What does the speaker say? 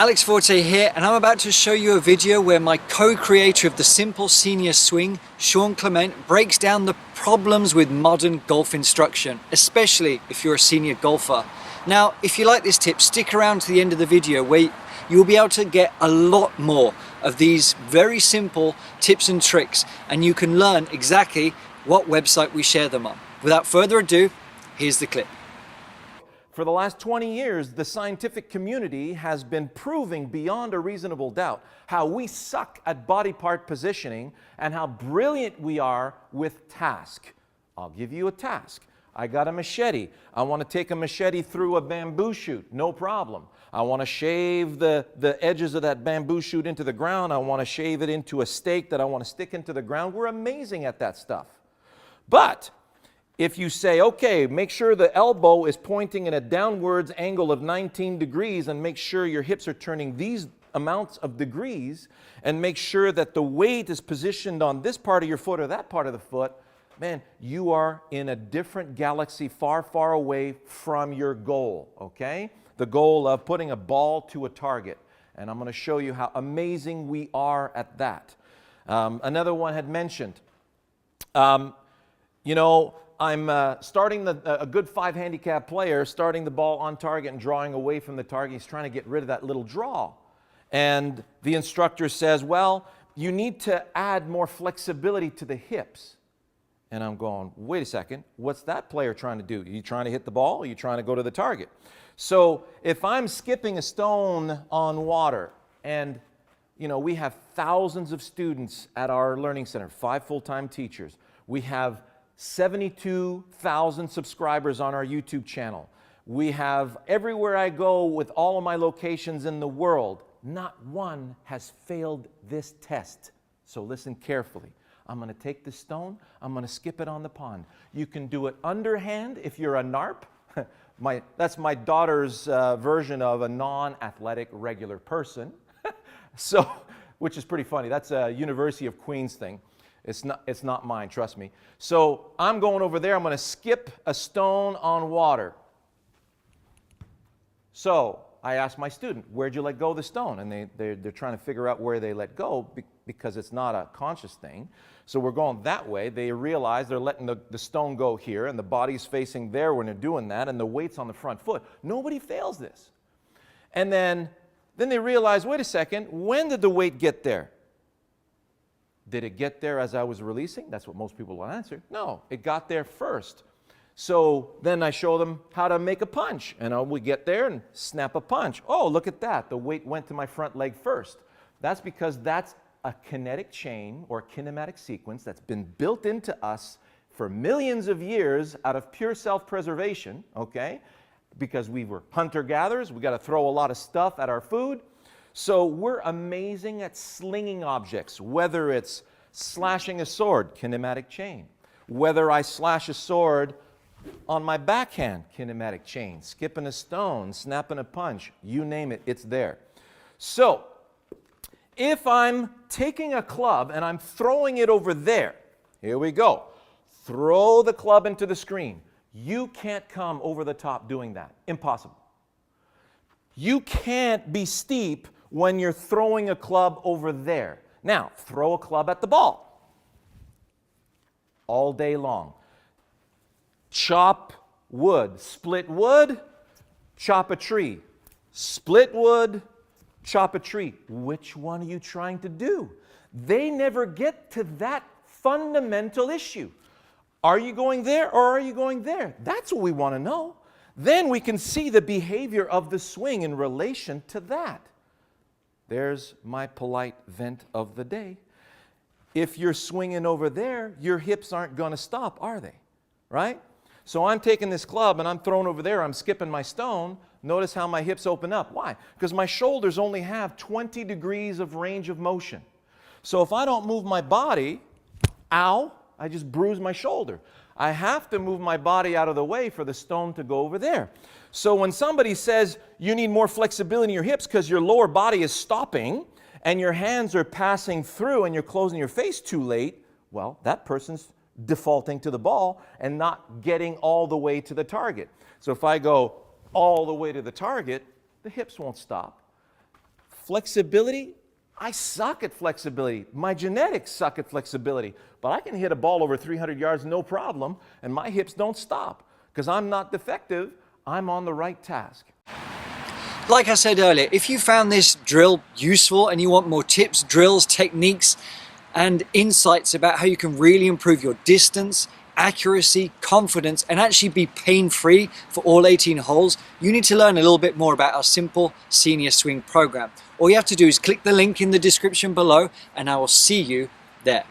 Alex Forte here, and I'm about to show you a video where my co-creator of the Simple Senior Swing, Sean Clement, breaks down the problems with modern golf instruction, especially if you're a senior golfer. Now, if you like this tip, stick around to the end of the video where you'll be able to get a lot more of these very simple tips and tricks, and you can learn exactly what website we share them on. Without further ado, here's the clip. For the last 20 years, the scientific community has been proving beyond a reasonable doubt how we suck at body part positioning and how brilliant we are with task. I'll give you a task. I got a machete. I want to take a machete through a bamboo shoot. No problem. I want to shave the edges of that bamboo shoot into the ground. I want to shave it into a stake that I want to stick into the ground. We're amazing at that stuff. But if you say, okay, make sure the elbow is pointing in a downwards angle of 19 degrees and make sure your hips are turning these amounts of degrees and make sure that the weight is positioned on this part of your foot or that part of the foot, man, you are in a different galaxy far, far away from your goal, okay? The goal of putting a ball to a target. And I'm going to show you how amazing we are at that. Another one had mentioned, I'm starting a good 5 handicap player, starting the ball on target and drawing away from the target. He's trying to get rid of that little draw. And the instructor says, well, you need to add more flexibility to the hips. And I'm going, wait a second, what's that player trying to do? Are you trying to hit the ball or are you trying to go to the target? So if I'm skipping a stone on water, and we have thousands of students at our learning center, 5 full-time teachers. We have 72,000 subscribers on our YouTube channel. We have everywhere I go with all of my locations in the world, not one has failed this test. So listen carefully. I'm going to take the stone, I'm going to skip it on the pond. You can do it underhand if you're a NARP. That's my daughter's version of a non-athletic regular person. Which is pretty funny. That's a University of Queens thing. It's not mine, trust me. So I'm going over there. I'm going to skip a stone on water. So I asked my student, where'd you let go of the stone? And they're trying to figure out where they let go because it's not a conscious thing. So we're going that way. They realize they're letting the stone go here, and the body's facing there when they're doing that, and the weight's on the front foot. Nobody fails this. And then they realize, wait a second, when did the weight get there? Did it get there as I was releasing? That's what most people will answer. No, it got there first. So then I show them how to make a punch. And we get there and snap a punch. Oh, look at that. The weight went to my front leg first. That's because that's a kinetic chain or kinematic sequence that's been built into us for millions of years out of pure self-preservation, okay? Because we were hunter-gatherers. We got to throw a lot of stuff at our food. So we're amazing at slinging objects, whether it's slashing a sword, kinematic chain. Whether I slash a sword on my backhand, kinematic chain. Skipping a stone, snapping a punch, you name it, it's there. So if I'm taking a club and I'm throwing it over there, here we go. Throw the club into the screen. You can't come over the top doing that. Impossible. You can't be steep when you're throwing a club over there. Now, throw a club at the ball all day long. Chop wood, split wood, chop a tree. Split wood, chop a tree. Which one are you trying to do? They never get to that fundamental issue. Are you going there or are you going there? That's what we want to know. Then we can see the behavior of the swing in relation to that. There's my polite vent of the day. If you're swinging over there, your hips aren't going to stop, are they? Right? So I'm taking this club and I'm throwing over there. I'm skipping my stone. Notice how my hips open up. Why? Because my shoulders only have 20 degrees of range of motion. So if I don't move my body, ow, I just bruise my shoulder. I have to move my body out of the way for the stone to go over there. So when somebody says you need more flexibility in your hips because your lower body is stopping and your hands are passing through and you're closing your face too late, well, that person's defaulting to the ball and not getting all the way to the target. So if I go all the way to the target, the hips won't stop. Flexibility? I suck at flexibility. My genetics suck at flexibility. But I can hit a ball over 300 yards no problem, and my hips don't stop because I'm not defective. I'm on the right task. Like I said earlier, if you found this drill useful and you want more tips, drills, techniques, and insights about how you can really improve your distance, accuracy, confidence, and actually be pain-free for all 18 holes, you need to learn a little bit more about our simple senior swing program. All you have to do is click the link in the description below, and I will see you there.